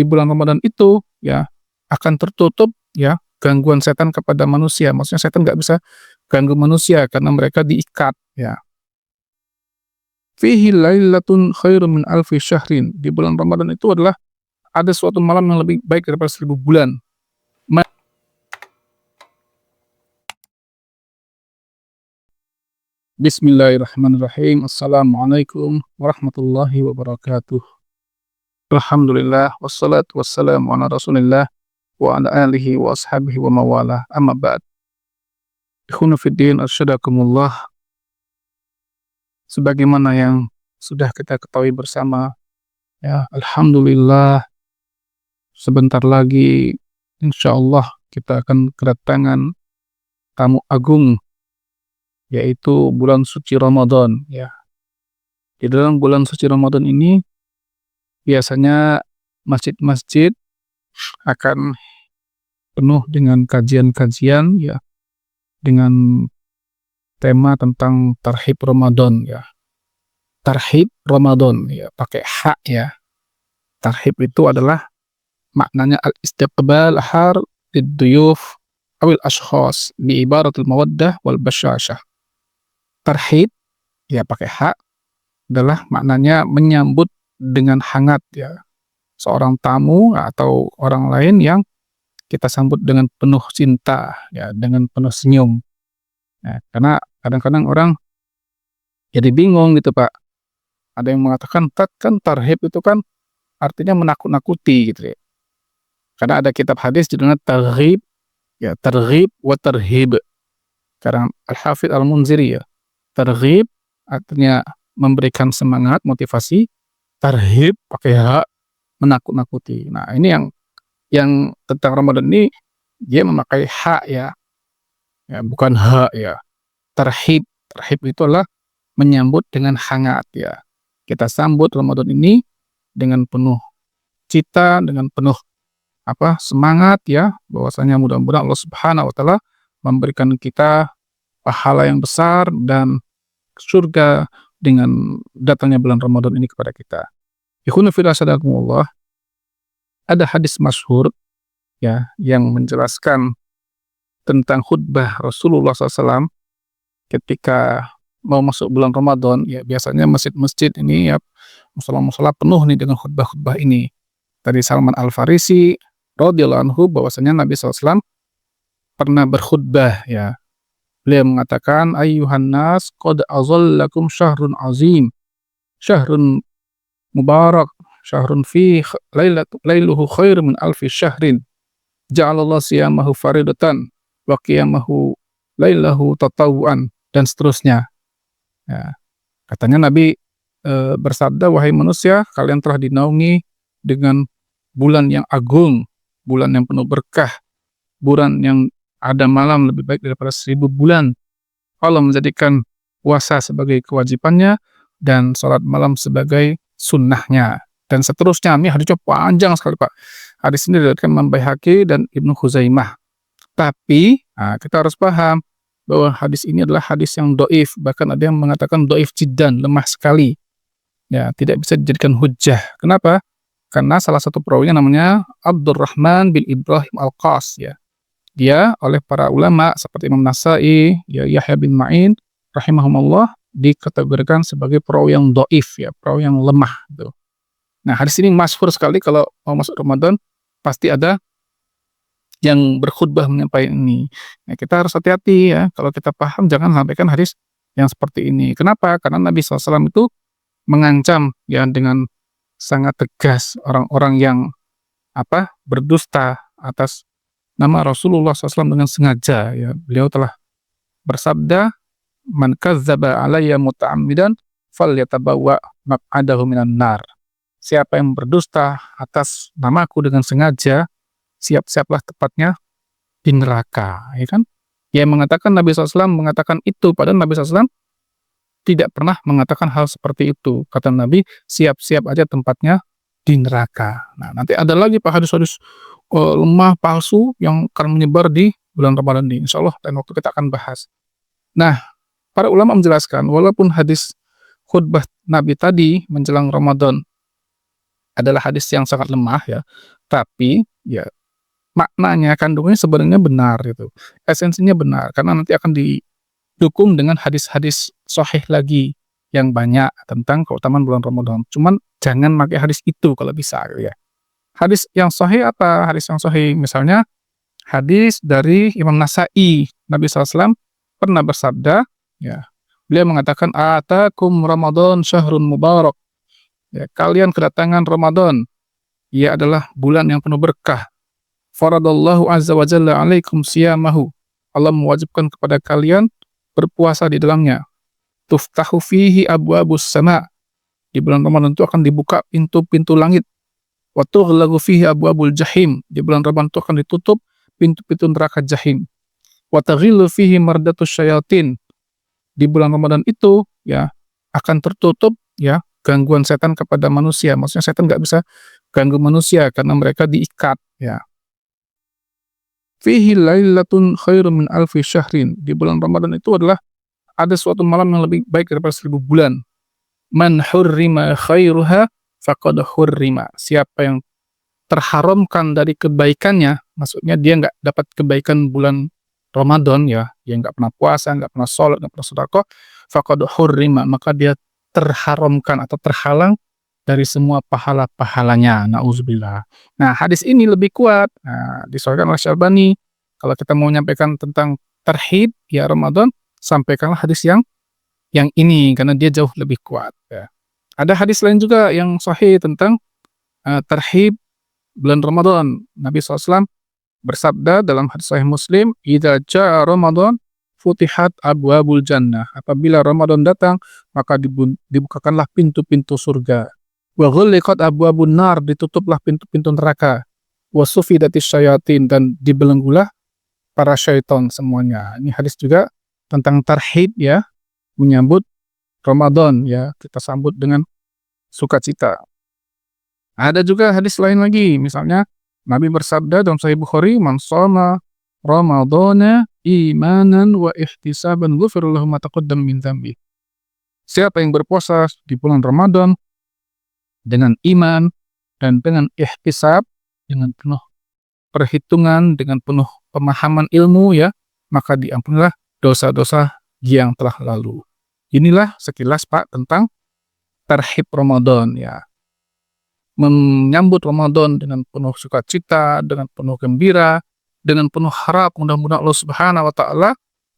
di bulan Ramadan itu ya akan tertutup ya gangguan setan kepada manusia. Maksudnya setan nggak bisa ganggu manusia karena mereka diikat ya. Fihi lailatun khairum min alfi syahrin. Di bulan Ramadan itu adalah ada suatu malam yang lebih baik daripada 1000 bulan. Bismillahirrahmanirrahim. Assalamualaikum warahmatullahi wabarakatuh. Alhamdulillah wassalatu wassalamu ala Rasulillah wa ala alihi wa ashabihi wa mawalah. Amma ba'd. Ikhwanu fiddin arsyadakumullah. Sebagaimana yang sudah kita ketahui bersama ya, alhamdulillah sebentar lagi insyaallah kita akan kedatangan tamu agung, yaitu bulan suci Ramadan ya. Di dalam bulan suci Ramadan ini biasanya masjid-masjid akan penuh dengan kajian-kajian ya, dengan tema tentang tarhib Ramadan ya. Tarhib Ramadan ya, pakai hak ya. Tarhib itu adalah maknanya al-istiqbal har lid-duyuf awil ashkhas bi ibaratul mawaddah wal basyashah. Tarhib ya pakai hak adalah maknanya menyambut dengan hangat ya seorang tamu atau orang lain yang kita sambut dengan penuh cinta ya, dengan penuh senyum. Nah, karena kadang-kadang orang jadi bingung gitu, Pak. Ada yang mengatakan kan tarhib itu kan artinya menakut-nakuti gitu ya. Karena ada kitab hadis judulnya targhib ya, targhib wa tarhib. Karena Al-Hafidz Al-Munziri ya. Targhib artinya memberikan semangat, motivasi. Tarhib pakai hak, menakut-nakuti. Nah, ini yang tentang Ramadan ini dia memakai hak ya. Ya, bukan hak ya. Tarhib itu adalah menyambut dengan hangat ya. Kita sambut Ramadan ini dengan penuh cita, dengan penuh semangat ya, bahwasanya mudah-mudahan Allah Subhanahu wa taala memberikan kita pahala yang besar dan surga dengan datangnya bulan Ramadan ini kepada kita. Ikhwanu fillah sadaqallah. Ada hadis masyhur ya yang menjelaskan tentang khutbah Rasulullah SAW ketika mau masuk bulan Ramadan ya, biasanya masjid-masjid ini ya, musala-musala penuh nih dengan khutbah-khutbah ini. Dari Salman Al-Farisi radhiyallahu anhu bahwasanya Nabi SAW pernah berkhutbah ya. Beliau mengatakan, ayyuhan nas qad azallakum syahrun azim, syahrun mubarak, syahrun fi lailuhu khair min alfi syahrin, ja'alallahu siyamahu faridatan wa qiyamahu lailahu tatawuan, dan seterusnya. Ya, katanya Nabi bersabda, wahai manusia, kalian telah dinaungi dengan bulan yang agung, bulan yang penuh berkah, bulan yang ada malam lebih baik daripada 1000 bulan. Allah menjadikan puasa sebagai kewajibannya dan sholat malam sebagai sunnahnya, dan seterusnya. Ini hadisnya panjang sekali, Pak. Hadis ini diriwayatkan Imam Baihaqi dan Ibnu Khuzaimah. Tapi kita harus paham bahwa hadis ini adalah hadis yang doif, bahkan ada yang mengatakan doif jiddan, lemah sekali ya, tidak bisa dijadikan hujjah. Kenapa? Karena salah satu perawinya namanya Abdurrahman bin Ibrahim Al-Qas ya. Dia oleh para ulama seperti Imam Nasai ya, Yahya bin Ma'in rahimahumullah dikategorikan sebagai perawi yang doif ya, perawi yang lemah gitu. Nah, hadis ini masyhur sekali, kalau mau masuk Ramadan pasti ada yang berkhutbah menyampaikan ini. Nah, kita harus hati-hati ya, kalau kita paham jangan sampaikan hadis yang seperti ini. Kenapa? Karena Nabi SAW itu mengancam ya dengan sangat tegas orang-orang yang berdusta atas nama Rasulullah SAW dengan sengaja ya. Beliau telah bersabda, man kadzdzaba alayya muta'ammidan falyatabawwa maq'adahu minan nar. Siapa yang berdusta atas namaku dengan sengaja, siap-siaplah tepatnya di neraka, ya kan? Yang mengatakan Nabi SAW mengatakan itu, padahal Nabi SAW tidak pernah mengatakan hal seperti itu. Kata Nabi, siap-siap aja tempatnya di neraka. Nah, nanti ada lagi Pak hadis-hadis lemah, palsu yang akan menyebar di bulan Ramadan ini. Insya Allah dan waktu kita akan bahas. Nah, para ulama menjelaskan, walaupun hadis khutbah Nabi tadi menjelang Ramadan adalah hadis yang sangat lemah ya, tapi ya maknanya, kandungannya sebenarnya benar gitu. Esensinya benar karena nanti akan didukung dengan hadis-hadis sahih lagi yang banyak tentang keutamaan bulan Ramadan. Cuman jangan pakai hadis itu kalau bisa gitu ya. Hadis yang sahih apa? Hadis yang sahih misalnya hadis dari Imam Nasa'i, Nabi SAW pernah bersabda, ya, beliau mengatakan, "Atakum Ramadan syahrun mubarak." Ya, kalian kedatangan Ramadan, ia adalah bulan yang penuh berkah. Faradallahu azza wa jalla 'alaikum siyamahu. Allah mewajibkan kepada kalian berpuasa di dalamnya. Tuftahu fihi abwabus sama. Di bulan Ramadan itu akan dibuka pintu-pintu langit. Wa tughlaqu fihi abwabul jahim. Di bulan Ramadan itu akan ditutup pintu-pintu neraka jahim. Wa taghillu fihi mardatus syayatin. Di bulan Ramadan itu ya akan tertutup ya gangguan setan kepada manusia. Maksudnya setan nggak bisa ganggu manusia karena mereka diikat ya. Fihi lailatun khairun min alfi syahrin. Di bulan Ramadan itu adalah ada suatu malam yang lebih baik daripada 1000 bulan. Man hurrima khairuha faqad hurrima. Siapa yang terharamkan dari kebaikannya, maksudnya dia nggak dapat kebaikan bulan Ramadan ya, dia nggak pernah puasa, nggak pernah sholat, nggak pernah sedekah, faqad hurrima, maka dia terharamkan atau terhalang dari semua pahala-pahalanya. Nauzubillah. Nah, hadis ini lebih kuat. Nah, disahihkan oleh Syalbani. Kalau kita mau menyampaikan tentang tarhib ya Ramadan, sampaikanlah hadis yang ini karena dia jauh lebih kuat ya. Ada hadis lain juga yang sahih tentang tarhib bulan Ramadan. Nabi SAW bersabda dalam hadis sahih Muslim, "Idza jaa Ramadan futihat abwabul jannah." Apabila Ramadan datang, maka dibukakanlah pintu-pintu surga. Wa ghulliqat abwabun nar, ditutuplah pintu-pintu neraka. Wa sufidatis syayatin, dan dibelenggulah para syaitan semuanya. Ini hadis juga tentang tarhib ya, menyambut Ramadan ya, kita sambut dengan sukacita. Ada juga hadis lain lagi, misalnya Nabi bersabda dalam Sahih Bukhari, "Man shoma Ramadhana imanan wa ihtisaban ghufira lahu ma taqaddama min dzambi." Siapa yang berpuasa di bulan Ramadan dengan iman dan dengan ihtisab, dengan penuh perhitungan, dengan penuh pemahaman ilmu ya, maka diampunilah dosa-dosa yang telah lalu. Inilah sekilas Pak tentang tarhib Ramadan ya. Menyambut Ramadan dengan penuh sukacita, dengan penuh gembira, dengan penuh harap mudah-mudahan Allah Subhanahu wa taala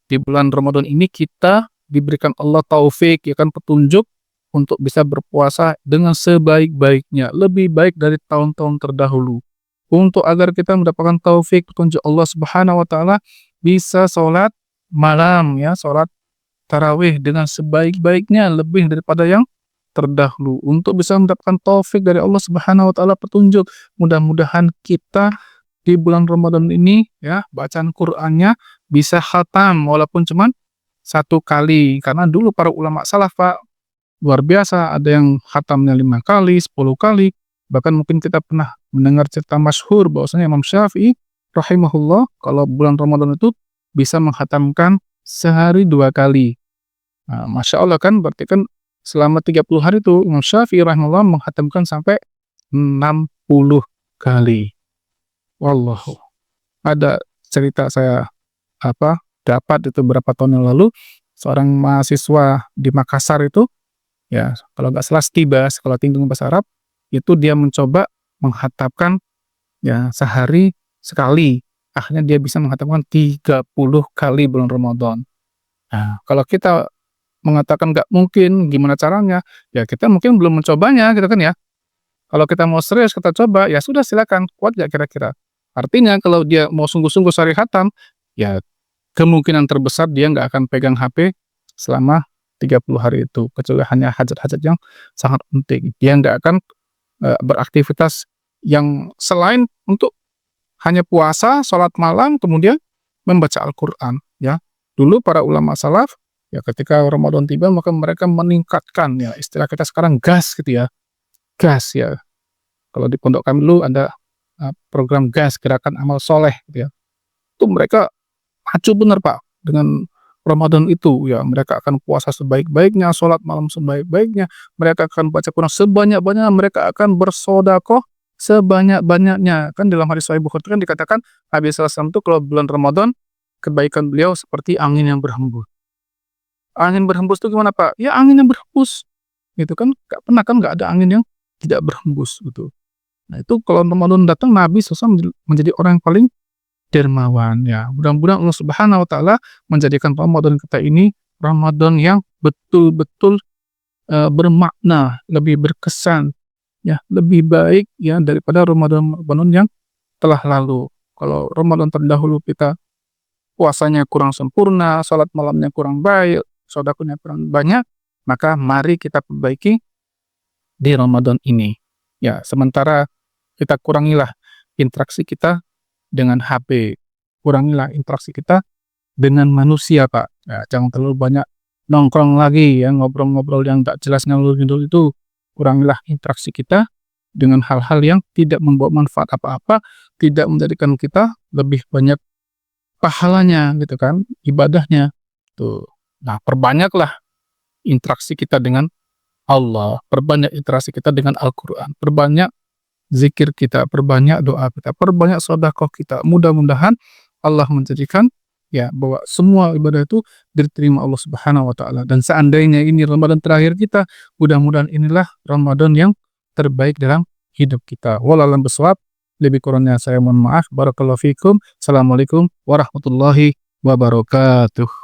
di bulan Ramadan ini kita diberikan Allah taufik ya kan, petunjuk untuk bisa berpuasa dengan sebaik-baiknya, lebih baik dari tahun-tahun terdahulu. Untuk agar kita mendapatkan taufik petunjuk Allah Subhanahu wa taala, bisa sholat malam ya, sholat tarawih dengan sebaik-baiknya, lebih daripada yang terdahulu. Untuk bisa mendapatkan taufik dari Allah Subhanahu wa taala, petunjuk, mudah-mudahan kita di bulan Ramadan ini ya, bacaan Qur'annya bisa khatam walaupun cuman 1 kali. Karena dulu para ulama salaf Pak, luar biasa, ada yang khatamnya 5 kali, 10 kali. Bahkan mungkin kita pernah mendengar cerita masyhur bahwasanya Imam Syafi'i rahimahullah kalau bulan Ramadan itu bisa menghatamkan sehari 2 kali. Nah, Masya Allah kan, berarti kan selama 30 hari itu Imam Syafi'i rahimahullah menghatamkan sampai 60 kali. Wallahu. Ada cerita saya dapat itu berapa tahun yang lalu, seorang mahasiswa di Makassar itu ya, kalau nggak salah Stibas, sekolah tinggi bahasa Arab, itu dia mencoba menghatamkan ya sehari sekali. Akhirnya dia bisa menghatamkan 30 kali bulan Ramadan. Nah, kalau kita mengatakan nggak mungkin, gimana caranya? Ya kita mungkin belum mencobanya gitu kan ya. Kalau kita mau serius kita coba, ya sudah silakan, kuat nggak kira-kira? Artinya kalau dia mau sungguh-sungguh sehari khatam, ya kemungkinan terbesar dia nggak akan pegang HP selama 30 hari itu, kecuali hanya hajat-hajat yang sangat penting. Dia nggak akan beraktivitas yang selain untuk hanya puasa, sholat malam, kemudian membaca Al-Quran ya. Dulu para ulama salaf ya, ketika Ramadan tiba maka mereka meningkatkan ya, istilah kita sekarang gas gitu ya, gas ya. Kalau di pondok kami dulu ada program gas, gerakan amal soleh gitu ya. Itu mereka maju benar Pak dengan Ramadan itu, ya mereka akan puasa sebaik-baiknya, sholat malam sebaik-baiknya, mereka akan baca Quran sebanyak-banyaknya, mereka akan bersedekah sebanyak-banyaknya. Kan dalam hadis Sahih Bukhari kan dikatakan Nabi SAW itu kalau bulan Ramadan kebaikan beliau seperti angin yang berhembus. Angin berhembus itu gimana Pak? Ya angin yang berhembus, gitu kan? Gak pernah kan nggak ada angin yang tidak berhembus gitu. Nah itu kalau Ramadan datang Nabi SAW menjadi orang yang paling dermawan ya. Mudah-mudahan Allah Subhanahu wa taala menjadikan Ramadan kita ini Ramadan yang betul-betul bermakna, lebih berkesan ya, lebih baik ya daripada Ramadan-Ramadan yang telah lalu. Kalau Ramadan terdahulu kita puasanya kurang sempurna, salat malamnya kurang baik, sedekahnya kurang banyak, maka mari kita perbaiki di Ramadan ini. Ya, sementara kita kurangilah interaksi kita dengan HP, kurangilah interaksi kita dengan manusia, Pak. Ya, jangan terlalu banyak nongkrong lagi ya, ngobrol-ngobrol yang tak jelas ngalur ngidul itu. Kurangilah interaksi kita dengan hal-hal yang tidak membawa manfaat apa-apa, tidak menjadikan kita lebih banyak pahalanya gitu kan, ibadahnya. Tuh. Nah, perbanyaklah interaksi kita dengan Allah, perbanyak interaksi kita dengan Al-Qur'an, perbanyak zikir kita, perbanyak doa kita, perbanyak sedekah kita. Mudah-mudahan Allah menjadikan ya bahwa semua ibadah itu diterima Allah Subhanahu wa taala. Dan seandainya ini Ramadan terakhir kita, mudah-mudahan inilah Ramadan yang terbaik dalam hidup kita. Wallahu a'lam bishawab. Lebih kurangnya saya mohon maaf. Barakallahu fikum. Assalamualaikum warahmatullahi wabarakatuh.